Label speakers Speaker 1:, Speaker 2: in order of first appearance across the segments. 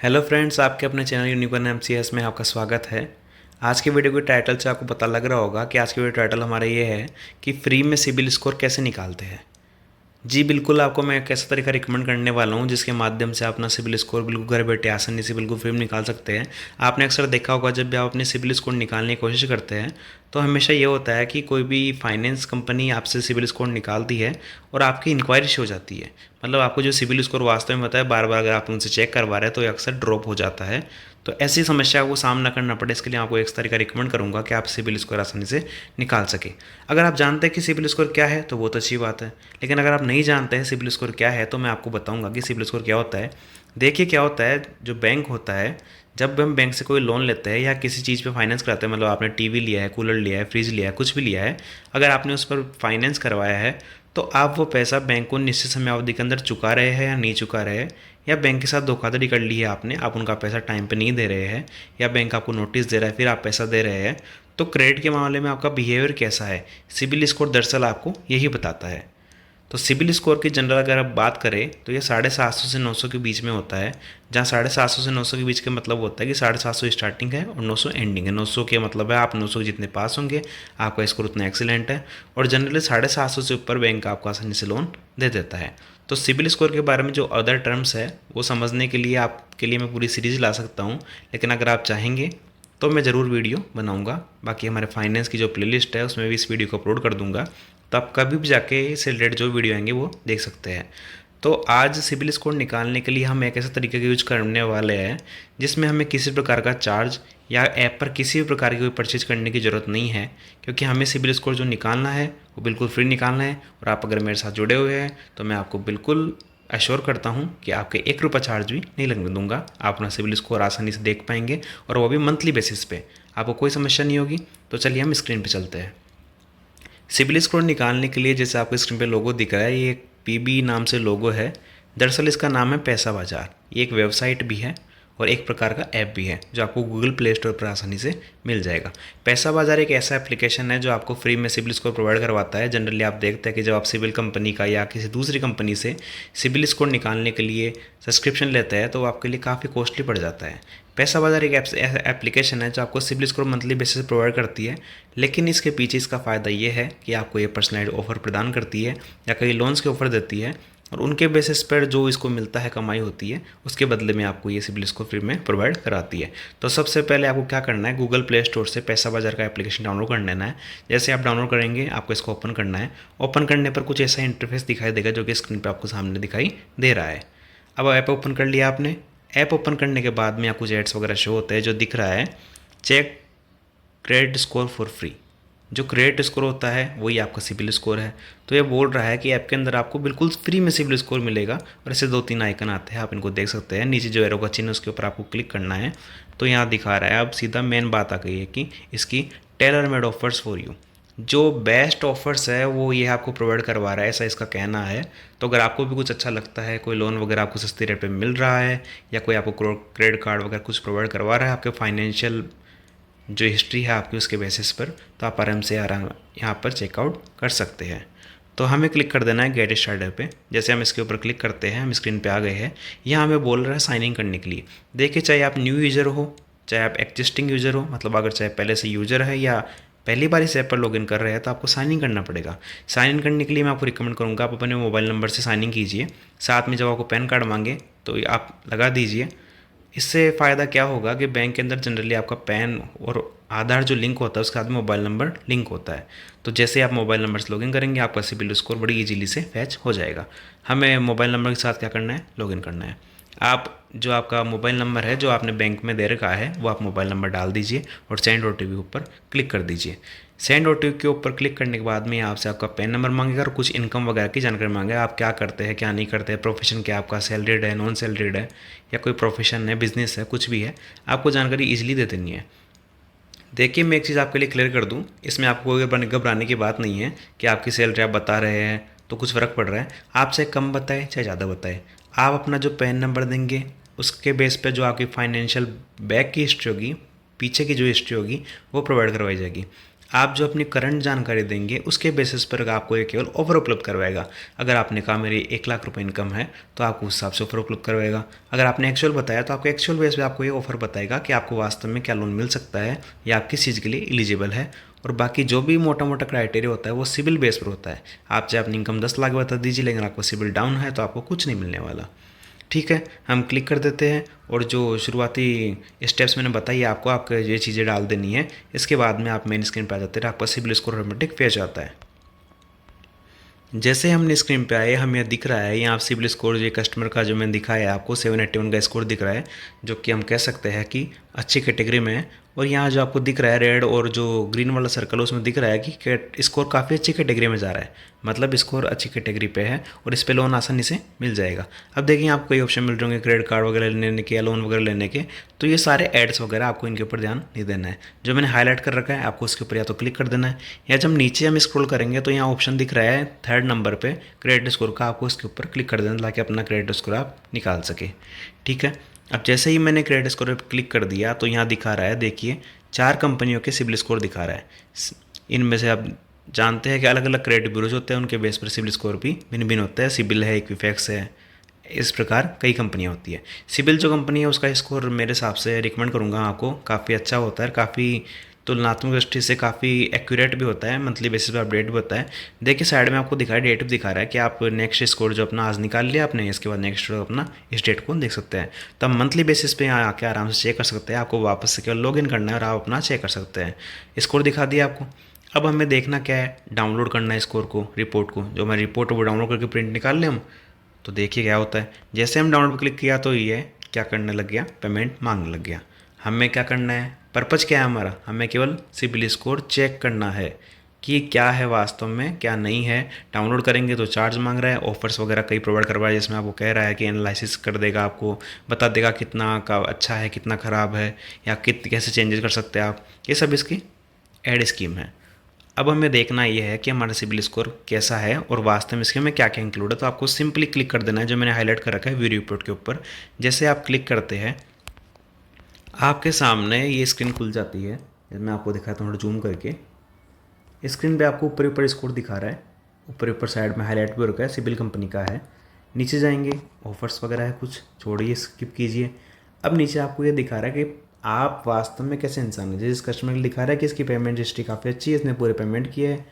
Speaker 1: Hello friends, आपके अपने channel unicorn MCS में आपका स्वागत है। आज के वीडियो के टाइटल से आपको पता लग रहा होगा कि आज के वीडियो टाइटल हमारा ये है कि फ्री में सिबिल स्कोर कैसे निकालते हैं। जी बिल्कुल, आपको मैं एक ऐसा तरीका रिकमेंड करने वाला हूँ जिसके माध्यम से आप अपना सिबिल स्कोर बिल्कुल घर बैठे आसानी से बिल्कुल फ्री में निकाल सकते हैं। आपने अक्सर देखा होगा जब भी आप अपने सिबिल स्कोर निकालने की कोशिश करते हैं तो हमेशा ये होता है कि कोई भी फाइनेंस कंपनी आपसे सिबिल स्कोर निकालती है और आपकी इंक्वायरी हो जाती है। मतलब आपको जो सिबिल स्कोर वास्तव में बताया, बार बार अगर आप उनसे चेक करवा रहे हैं तो ये अक्सर ड्रॉप हो जाता है। तो ऐसी समस्या को सामना करना पड़े, इसके लिए आपको एक तरीका रिकमेंड करूंगा कि आप सिबिल स्कोर आसानी से निकाल सके। अगर आप जानते हैं कि सिबिल स्कोर क्या है तो बहुत अच्छी बात है, लेकिन अगर आप नहीं जानते हैं सिबिल स्कोर क्या है तो मैं आपको बताऊंगा कि सिबिल स्कोर क्या होता है। देखिए क्या होता है, जो बैंक होता है, जब हम बैंक से कोई लोन लेते हैं या किसी चीज़ पे फाइनेंस कराते हैं, मतलब आपने टीवी लिया है, कूलर लिया है, फ्रिज लिया है, कुछ भी लिया है, अगर आपने उस पर फाइनेंस करवाया है तो आप वो पैसा बैंक को निश्चित समय अवधि के अंदर चुका रहे हैं या नहीं चुका रहे हैं, या बैंक के साथ धोखाधड़ी कर ली है आपने, आप उनका पैसा टाइम पे नहीं दे रहे हैं, या बैंक आपको नोटिस दे रहा है फिर आप पैसा दे रहे हैं, तो क्रेडिट के मामले में आपका बिहेवियर कैसा है, सिबिल स्कोर दरअसल आपको यही बताता है। तो सिबिल स्कोर की जनरल अगर आप बात करें तो ये 750 से 900 के बीच में होता है। जहाँ 750 से 900 के बीच का मतलब होता है कि 750 स्टार्टिंग है और 900 एंडिंग है। 900 के मतलब है आप 900 के जितने पास होंगे आपका स्कोर उतना एक्सीलेंट है, और जनरली 750 से ऊपर बैंक आपको आसानी से लोन दे देता है। तो सिबिल स्कोर के बारे में जो अदर टर्म्स है वो समझने के लिए आपके लिए मैं पूरी सीरीज ला सकता हूँ, लेकिन अगर आप चाहेंगे तो मैं ज़रूर वीडियो बनाऊंगा। बाकी हमारे फाइनेंस की जो प्लेलिस्ट है उसमें भी इस वीडियो को अपलोड कर दूंगा, तो आप कभी भी जाके इससे रिलेटेड जो वीडियो आएंगे वो देख सकते हैं। तो आज सिबिल स्कोर निकालने के लिए हम एक ऐसा तरीके का यूज करने वाले हैं जिसमें हमें किसी प्रकार का चार्ज या ऐप पर किसी भी प्रकार की कोई परचेज करने की ज़रूरत नहीं है, क्योंकि हमें सिबिल स्कोर जो निकालना है वो बिल्कुल फ्री निकालना है। और आप अगर मेरे साथ जुड़े हुए हैं तो मैं आपको बिल्कुल एश्योर करता हूँ कि आपके 1 रुपये चार्ज भी नहीं लगने दूंगा। आप अपना सिबिल स्कोर आसानी से देख पाएंगे, और वो भी मंथली बेसिस पे, आपको कोई समस्या नहीं होगी। तो चलिए हम स्क्रीन पे चलते हैं। सिबिल स्कोर निकालने के लिए जैसे आपको स्क्रीन पे लोगो दिख रहा है, ये एक पीबी नाम से लोगो है। दरअसल इसका नाम है पैसा बाज़ार। ये एक वेबसाइट भी है और एक प्रकार का ऐप भी है जो आपको गूगल प्ले स्टोर पर आसानी से मिल जाएगा। पैसा बाज़ार एक ऐसा एप्लीकेशन है जो आपको फ्री में सिबिल स्कोर प्रोवाइड करवाता है। जनरली आप देखते हैं कि जब आप सिबिल कंपनी का या किसी दूसरी कंपनी से सिबिल स्कोर निकालने के लिए सब्सक्रिप्शन लेते हैं तो वो आपके लिए काफ़ी कॉस्टली पड़ जाता है। पैसा बाज़ार एक एप्लीकेशन है जो आपको सिबिल स्कोर मंथली बेसिस पे प्रोवाइड करती है, लेकिन इसके पीछे इसका फ़ायदा ये है कि आपको ये पर्सनलाइज्ड ऑफर प्रदान करती है या कई लोन्स के ऑफर देती है, और उनके बेसिस पर जो इसको मिलता है, कमाई होती है, उसके बदले में आपको ये सिबिल स्कोर फ्री में प्रोवाइड कराती है। तो सबसे पहले आपको क्या करना है, गूगल प्ले स्टोर से पैसा बाज़ार का एप्लीकेशन डाउनलोड कर लेना है। जैसे आप डाउनलोड करेंगे आपको इसको ओपन करना है। ओपन करने पर कुछ ऐसा इंटरफेस दिखाई देगा जो कि स्क्रीन पर आपको सामने दिखाई दे रहा है। अब ऐप ओपन कर लिया आपने। ऐप ओपन करने के बाद में आपको कुछ एड्स वगैरह शो होते हैं। जो दिख रहा है, check credit score for free. जो क्रेडिट स्कोर होता है वही आपका सिबिल स्कोर है। तो ये बोल रहा है कि ऐप के अंदर आपको बिल्कुल फ्री में सिबिल स्कोर मिलेगा, और ऐसे 2-3 आइकन आते हैं, आप इनको देख सकते हैं। नीचे जो एरो का चिन्ह उसके ऊपर आपको क्लिक करना है। तो यहाँ दिखा रहा है, अब सीधा मेन बात आ गई है कि इसकी tailor made offers for you, जो बेस्ट ऑफर्स है वो ये आपको प्रोवाइड करवा रहा है, ऐसा इसका कहना है। तो अगर आपको भी कुछ अच्छा लगता है, कोई लोन वगैरह आपको सस्ती रेट पे मिल रहा है, या कोई आपको क्रेडिट कार्ड वगैरह कुछ प्रोवाइड करवा रहा है आपके फाइनेंशियल जो हिस्ट्री है आपकी उसके बेसिस पर, तो आप आराम से यहाँ पर चेकआउट कर सकते हैं। तो हमें क्लिक कर देना है गेट स्टार्टेड पे। जैसे हम इसके ऊपर क्लिक करते हैं, हम स्क्रीन पे आ गए हैं। यहाँ हमें बोल रहा है साइन इन करने के लिए। देखिए, चाहे आप न्यू यूज़र हो, चाहे आप एक्जिस्टिंग यूज़र हो, मतलब अगर चाहे पहले से यूज़र है या पहली बार इस ऐप पर लॉगिन कर रहे हैं, तो आपको साइन इन करना पड़ेगा। साइन इन करने के लिए मैं आपको रिकमेंड करूँगा आप अपने मोबाइल नंबर से साइन इन कीजिए। साथ में जब आपको पैन कार्ड मांगे तो आप लगा दीजिए। इससे फ़ायदा क्या होगा कि बैंक के अंदर जनरली आपका पैन और आधार जो लिंक होता है उसके साथ में मोबाइल नंबर लिंक होता है। तो जैसे आप मोबाइल नंबर से लॉगिन करेंगे आपका सिबिल स्कोर बड़ी इजीली से फैच हो जाएगा। हमें मोबाइल नंबर के साथ क्या करना है, लॉगिन करना है। आप जो आपका मोबाइल नंबर है जो आपने बैंक में दे रखा है वो आप मोबाइल नंबर डाल दीजिए और सेंड ओटीपी ऊपर क्लिक कर दीजिए। सेंड ओटीपी के ऊपर क्लिक करने के बाद में आपसे आपका पैन नंबर मांगेगा और कुछ इनकम वगैरह की जानकारी मांगेगा। आप क्या करते हैं, क्या नहीं करते हैं, प्रोफेशन क्या आपका, सैलरीड है, नॉन सैलरीड है, या कोई प्रोफेशन है, बिजनेस है, कुछ भी है, आपको जानकारी ईजिली दे देनी है। देखिए, मैं एक चीज़ आपके लिए क्लियर कर दूं, इसमें आपको कोई घबराने की बात नहीं है कि आपकी सैलरी आप बता रहे हैं तो कुछ फ़र्क पड़ रहा है। आपसे कम बताए चाहे ज़्यादा बताए, आप अपना जो पैन नंबर देंगे उसके बेस पे जो आपकी फाइनेंशियल बैक की हिस्ट्री होगी, पीछे की जो हिस्ट्री होगी, वो प्रोवाइड करवाई जाएगी। आप जो अपनी करंट जानकारी देंगे उसके बेसिस पर आपको ये केवल ऑफर उपलब्ध करवाएगा। अगर आपने कहा मेरी 1 लाख रुपए इनकम है तो आपको उस हिसाब से ऑफर उपलब्ध करवाएगा। अगर आपने एक्चुअल बताया तो आपको एक्चुअल बेस पे आपको ये ऑफर बताएगा कि आपको वास्तव में क्या लोन मिल सकता है या आप किस चीज़ के लिए एलिजिबल है। और बाकी जो भी मोटा मोटा क्राइटेरिया होता है वो सिबिल बेस पर होता है। आप चाहे अपनी इनकम 10 लाख बता दीजिए, लेकिन आपको सिबिल डाउन है तो आपको कुछ नहीं मिलने वाला। ठीक है, हम क्लिक कर देते हैं और जो शुरुआती स्टेप्स मैंने बताई आपको, आपको ये चीज़ें डाल देनी है। इसके बाद में आप मेन स्क्रीन पर आ जाते हैं, आपका सिबिल स्कोर ऑटोमेटिक पेज आता है। जैसे हमने स्क्रीन पे आए, हमें दिख रहा है यहाँ सिबिल स्कोर, जो कस्टमर का जो मैंने दिखाया है आपको 781 का स्कोर दिख रहा है, जो कि हम कह सकते हैं कि अच्छी कैटेगरी में है। और यहाँ जो आपको दिख रहा है रेड और जो ग्रीन वाला सर्कल है उसमें दिख रहा है कि स्कोर काफ़ी अच्छी कैटेगरी में जा रहा है, मतलब स्कोर अच्छी कैटेगरी पे है और इस पे लोन आसानी से मिल जाएगा। अब देखिए आपको कई ऑप्शन मिल रहे होंगे क्रेडिट कार्ड वगैरह लेने के या लोन वगैरह लेने के, तो ये सारे एड्स वगैरह आपको इनके ऊपर ध्यान नहीं देना है। जो मैंने हाईलाइट कर रखा है आपको उसके ऊपर या तो क्लिक कर देना है, या जब नीचे हम स्क्रॉल करेंगे तो यहाँ ऑप्शन दिख रहा है 3rd नंबर पर क्रेडिट स्कोर का, आपको उसके ऊपर क्लिक कर देना ताकि अपना क्रेडिट स्कोर आप निकाल सके। ठीक है, अब जैसे ही मैंने क्रेडिट स्कोर पर क्लिक कर दिया तो यहाँ दिखा रहा है, देखिए 4 कंपनियों के सिबिल स्कोर दिखा रहा है। इनमें से आप जानते हैं कि अलग अलग क्रेडिट ब्यूरोज होते हैं, उनके बेस पर सिबिल स्कोर भी भिन्न भिन्न होता है। सिबिल है, इक्विफैक्स है, इस प्रकार कई कंपनियां होती है। सिबिल जो कंपनी है उसका स्कोर मेरे हिसाब से रिकमेंड करूंगा आपको, काफ़ी अच्छा होता है, काफ़ी तुलनात्मक दृष्टि से काफ़ी एक्यूरेट भी होता है, मंथली बेसिस पर अपडेट भी होता है। देखिए साइड में आपको दिखा है, डेट भी दिखा रहा है कि आप नेक्स्ट स्कोर जो अपना आज निकाल लिया आपने, इसके बाद नेक्स्ट अपना इस डेट को देख सकते हैं। तो आप मंथली बेसिस पे यहाँ आके आराम से चेक कर सकते हैं। आपको वापस से केवल लॉगिन करना है और आप अपना चेक कर सकते हैं। स्कोर दिखा दिया आपको। अब हमें देखना क्या है, डाउनलोड करना है स्कोर को, रिपोर्ट को। जो हमारी रिपोर्ट है वो डाउनलोड करके प्रिंट निकाल लें हम। तो देखिए क्या होता है, जैसे हम डाउनलोड पर क्लिक किया तो ये क्या करने लग गया, पेमेंट मांगने लग गया। हमें क्या करना है, पर्पज़ क्या है हमारा, हमें केवल सिबिल स्कोर चेक करना है कि क्या है वास्तव में, क्या नहीं है। डाउनलोड करेंगे तो चार्ज मांग रहा है, ऑफर्स वगैरह कई प्रोवाइड करवा रहा है, जिसमें आपको कह रहा है कि एनालिसिस कर देगा, आपको बता देगा कितना का अच्छा है कितना ख़राब है, या कैसे चेंजेस कर सकते हैं आप। ये सब इसकी एड स्कीम है। अब हमें देखना ये है कि हमारा सिबिल स्कोर कैसा है और वास्तव में इसके में क्या क्या इंक्लूड है। तो आपको सिंपली क्लिक कर देना है, जो मैंने हाईलाइट कर रखा है व्यू रिपोर्ट के ऊपर। जैसे आप क्लिक करते हैं आपके सामने ये स्क्रीन खुल जाती है। मैं आपको दिखाता हूँ जूम करके। स्क्रीन पे आपको ऊपर ऊपर स्कोर दिखा रहा है, ऊपर ऊपर साइड में हाईलाइट भी हो रखा है, सिबिल कंपनी का है। नीचे जाएंगे, ऑफर्स वगैरह है कुछ, छोड़िए स्किप कीजिए। अब नीचे आपको ये दिखा रहा है कि आप वास्तव में कैसे इंसान हैं। जिस कस्टमर को दिखा रहा है कि इसकी पेमेंट हिस्ट्री काफ़ी अच्छी है, इसने पूरे पेमेंट किए है।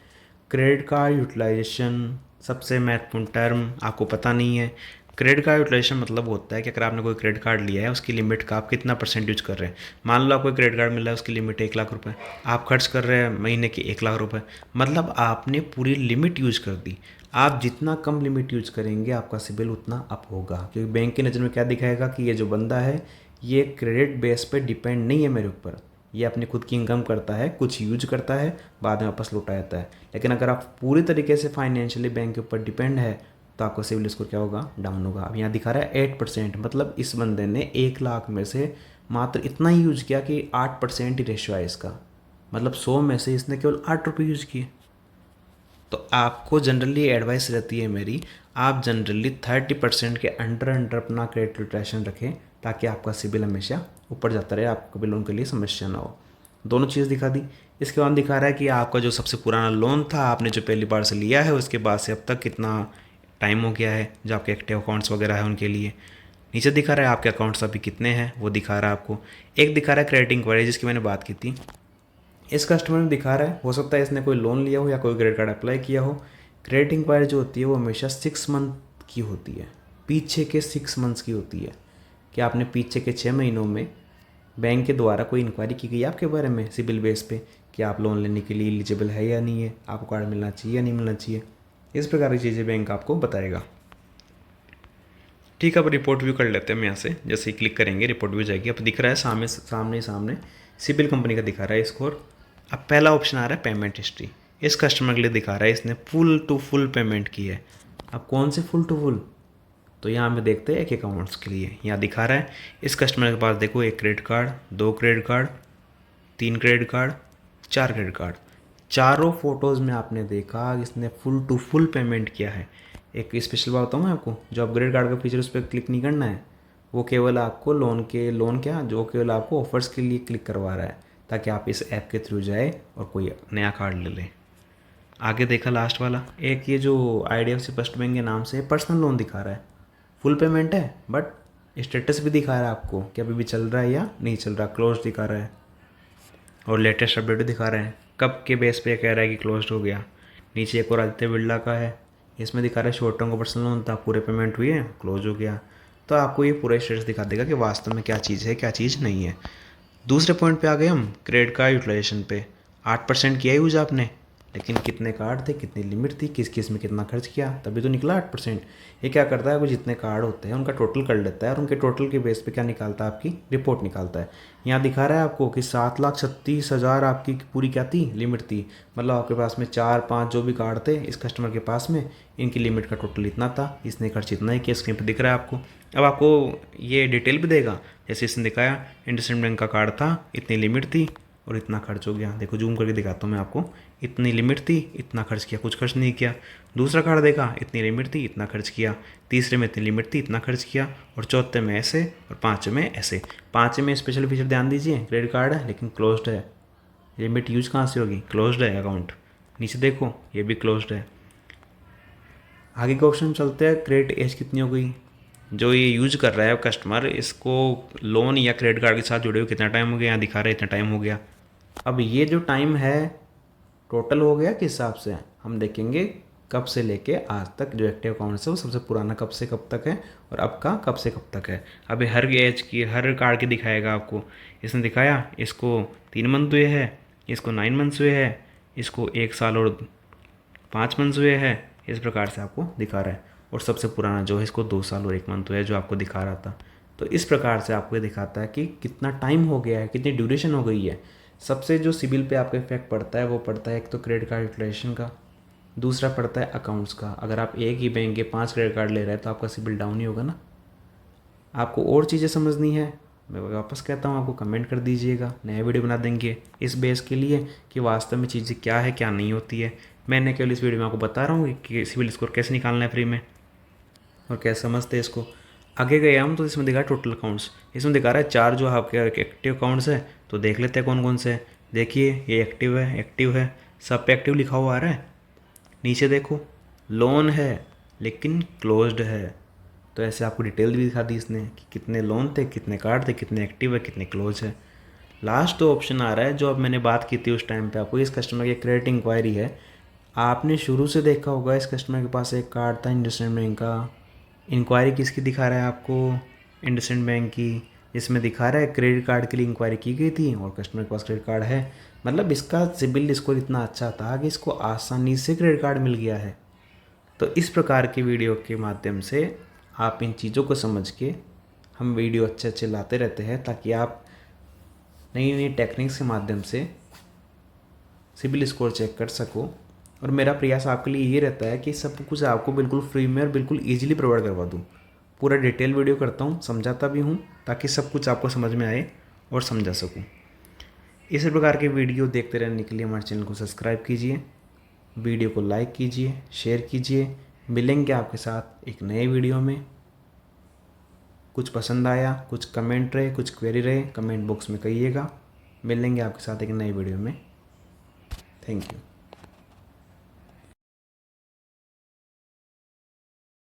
Speaker 1: क्रेडिट कार्ड यूटिलाइजेशन सबसे महत्वपूर्ण टर्म आपको पता नहीं है। क्रेडिट कार्ड यूटिलाइजेशन मतलब होता है कि अगर आपने कोई क्रेडिट कार्ड लिया है उसकी लिमिट का आप कितना % यूज कर रहे हैं। मान लो आपको क्रेडिट कार्ड मिल रहा है, उसकी लिमिट 1 लाख रुपए, आप खर्च कर रहे हैं महीने के 1 लाख रुपए, मतलब आपने पूरी लिमिट यूज कर दी। आप जितना कम लिमिट यूज करेंगे आपका सिबिल उतना अप होगा, क्योंकि बैंक की नज़र में क्या दिखाएगा कि ये जो बंदा है ये क्रेडिट बेस पे डिपेंड नहीं है मेरे ऊपर, ये अपनी खुद की इनकम करता है, कुछ यूज करता है, बाद में वापस लौटा जाता है। लेकिन अगर आप पूरी तरीके से फाइनेंशियली बैंक के ऊपर डिपेंड है तो आपका सिबिल स्कोर क्या होगा, डाउन होगा। अब यहाँ दिखा रहा है 8%, मतलब इस बंदे ने 1 लाख में से मात्र इतना ही यूज किया कि 8% ही रेशियो है इसका, मतलब 100 में से इसने केवल 8 रुपये यूज किए। तो आपको जनरली एडवाइस रहती है मेरी, आप जनरली 30% के अंडर अपना क्रेडिट यूटिलाइजेशन रखें, ताकि आपका सिबिल हमेशा ऊपर जाता रहे, आपको कभी लोन के लिए समस्या ना हो। दोनों चीज़ दिखा दी। इसके बाद दिखा रहा है कि आपका जो सबसे पुराना लोन था, आपने जो पहली बार से लिया है, उसके बाद से अब तक कितना टाइम हो गया है, जो आपके एक्टिव अकाउंट्स वगैरह है उनके लिए। नीचे दिखा रहा है आपके अकाउंट्स अभी कितने हैं, वो दिखा रहा है आपको। एक दिखा रहा है क्रेडिट इंक्वायरी, जिसकी मैंने बात की थी। इस कस्टमर में दिखा रहा है, हो सकता है इसने कोई लोन लिया हो या कोई क्रेडिट कार्ड अप्लाई किया हो। क्रेडिट इंक्वायरी जो होती है वो हमेशा 6 मंथ की होती है, पीछे के 6 मंथ्स की होती है, कि आपने पीछे के 6 महीनों में बैंक के द्वारा कोई इंक्वायरी की गई आपके बारे में सिबिल बेस पे, कि आप लोन लेने के लिए एलिजिबल है या नहीं है, आपको कार्ड मिलना चाहिए या नहीं मिलना चाहिए। इस प्रकार की चीज़ें बैंक आपको बताएगा। ठीक है, अब रिपोर्ट व्यू कर लेते हैं हम यहाँ से। जैसे ही क्लिक करेंगे रिपोर्ट व्यू जाएगी। अब दिख रहा है सामने सिबिल कंपनी का दिखा रहा है स्कोर। अब पहला ऑप्शन आ रहा है पेमेंट हिस्ट्री। इस कस्टमर के लिए दिखा रहा है इसने फुल टू फुल पेमेंट की है। अब कौन से फुल टू फुल, तो यहाँ में देखते हैं एक अकाउंट्स के लिए। यहाँ दिखा रहा है इस कस्टमर के पास देखो 1 credit card, 2 credit card, 3 credit card, 4 credit card. चारों फोटोज़ में आपने देखा इसने फुल टू फुल पेमेंट किया है। एक स्पेशल बात बताऊँ मैं आपको, जो अपग्रेड कार्ड का फीचर उस पर क्लिक नहीं करना है, वो केवल आपको लोन क्या जो केवल आपको ऑफर्स के लिए क्लिक करवा रहा है। ताकि आप इस ऐप के थ्रू जाए और कोई नया कार्ड ले लें। आगे देखा लास्ट वाला, एक ये जो IDFC फर्स्ट बैंक के नाम से पर्सनल लोन दिखा रहा है, फुल पेमेंट है बट स्टेटस भी दिखा रहा है आपको कि अभी भी चल रहा है या नहीं चल रहा, क्लोज दिखा रहा है और लेटेस्ट अपडेट भी दिखा रहे हैं, कब के बेस पे कह रहा है कि क्लोज हो गया। नीचे एक और आदित्य बिरला का है, इसमें दिखा रहा है शॉर्ट टर्म का पर्सनल लोन था, पूरे पेमेंट हुई है, क्लोज हो गया। तो आपको ये पूरा स्टेटस दिखा देगा कि वास्तव में क्या चीज़ है क्या चीज़ नहीं है। दूसरे पॉइंट पे आ गए हम क्रेडिट कार्ड यूटिलाइजेशन पे। 8% किया यूज आपने, लेकिन कितने कार्ड थे, कितनी लिमिट थी, किस किस में कितना खर्च किया, तभी तो निकला 8%। ये क्या करता है, वो जितने कार्ड होते हैं उनका टोटल कर लेता है और उनके टोटल के बेस पे क्या निकालता है, आपकी रिपोर्ट निकालता है। यहाँ दिखा रहा है आपको कि 7,36,000 आपकी पूरी क्या थी, लिमिट थी। मतलब आपके पास में 4-5 जो भी कार्ड थे इस कस्टमर के पास में, इनकी लिमिट का टोटल इतना था, इसने खर्च इतना ही किया, स्क्रीन पर दिख रहा है आपको। अब आपको ये डिटेल भी देगा, जैसे इसने दिखाया इंडसइंड बैंक का कार्ड था, इतनी लिमिट थी और इतना खर्च हो गया। देखो जूम करके दिखाता हूँ मैं आपको, इतनी लिमिट थी, इतना खर्च किया, कुछ खर्च नहीं किया। दूसरा कार्ड देखा, इतनी लिमिट थी, इतना खर्च किया। तीसरे में इतनी लिमिट थी, इतना खर्च किया। और चौथे में ऐसे और पाँचवें में ऐसे। पाँचवें में स्पेशल फीचर ध्यान दीजिए, क्रेडिट कार्ड है लेकिन क्लोज्ड है। लिमिट यूज कहाँ से होगी, क्लोज्ड है अकाउंट। नीचे देखो ये भी क्लोज्ड है। आगे के ऑप्शन चलते हैं, क्रेडिट एज कितनी हो गई। जो ये यूज कर रहा है कस्टमर, इसको लोन या क्रेडिट कार्ड के साथ जुड़े हुए कितना टाइम हो गया, यहाँ दिखा रहे इतना टाइम हो गया। अब ये जो टाइम है टोटल हो गया किस हिसाब से, हम देखेंगे कब से लेके आज तक जो एक्टिव अकाउंट है वो सबसे पुराना कब से कब तक है और अब का कब से कब तक है। अभी हर एज की हर कार्ड की दिखाएगा आपको। इसने दिखाया इसको 3 मंथ हुए है, इसको 9 मंथ्स हुए है, इसको 1 साल और 5 मंथ्स हुए हैं, इस प्रकार से आपको दिखा रहा है। और सबसे पुराना जो है इसको 2 साल और 1 मंथ हुआ है, जो आपको दिखा रहा था। तो इस प्रकार से आपको ये दिखाता है कि कितना टाइम हो गया है, कितनी ड्यूरेशन हो गई है। सबसे जो सिबिल पे आपका इफेक्ट पड़ता है वो पड़ता है एक तो क्रेडिट कार्ड यूटिलाइजेशन का, दूसरा पड़ता है अकाउंट्स का। अगर आप एक ही बैंक के 5 क्रेडिट कार्ड ले रहे हैं तो आपका सिबिल डाउन ही होगा ना। आपको और चीज़ें समझनी है, मैं वापस कहता हूँ आपको कमेंट कर दीजिएगा, नया वीडियो बना देंगे इस बेस के लिए कि वास्तव में चीज़ें क्या है क्या नहीं होती है। मैंने केवल इस वीडियो में आपको बता रहा हूँ कि सिबिल स्कोर कैसे निकालना है फ्री में और कैसे समझते हैं इसको। आगे गए हम तो इसमें दिखा टोटल अकाउंट्स, इसमें दिखा रहा है 4 जो आपके एक्टिव अकाउंट्स है। तो देख लेते हैं कौन कौन से हैं। देखिए ये एक्टिव है, सब पे एक्टिव लिखा हुआ आ रहा है। नीचे देखो लोन है लेकिन क्लोज्ड है। तो ऐसे आपको डिटेल भी दिखा दी इसने कि कितने लोन थे, कितने कार्ड थे, कितने एक्टिव है, कितने क्लोज है। लास्ट तो ऑप्शन आ रहा है जो अब मैंने बात की थी उस टाइम पे, आपको इस कस्टमर की क्रेडिट इंक्वायरी है। आपने शुरू से देखा होगा इस कस्टमर के पास एक कार्ड था इंडसइंड बैंक का। इंक्वायरी किसकी दिखा रहा है आपको, इंडसइंड बैंक की, जिसमें दिखा रहा है क्रेडिट कार्ड के लिए इंक्वायरी की गई थी और कस्टमर के पास क्रेडिट कार्ड है। मतलब इसका सिबिल स्कोर इतना अच्छा था कि इसको आसानी से क्रेडिट कार्ड मिल गया है। तो इस प्रकार की वीडियो के माध्यम से आप इन चीज़ों को समझ के, हम वीडियो अच्छे अच्छे लाते रहते हैं ताकि आप नई नई टेक्निक्स के माध्यम से सिबिल स्कोर चेक कर सको। और मेरा प्रयास आपके लिए ये रहता है कि सब कुछ आपको बिल्कुल फ्री में और बिल्कुल ईजिली प्रोवाइड करवा दूँ। पूरा डिटेल वीडियो करता हूँ, समझाता भी हूँ ताकि सब कुछ आपको समझ में आए और समझा सकूँ। इस प्रकार के वीडियो देखते रहने के लिए हमारे चैनल को सब्सक्राइब कीजिए, वीडियो को लाइक कीजिए, शेयर कीजिए। मिलेंगे आपके साथ एक नए वीडियो में। कुछ पसंद आया, कुछ कमेंट रहे, कुछ क्वेरी रहे, कमेंट बॉक्स में कहिएगा। मिलेंगे आपके साथ एक नए वीडियो में। Thank you.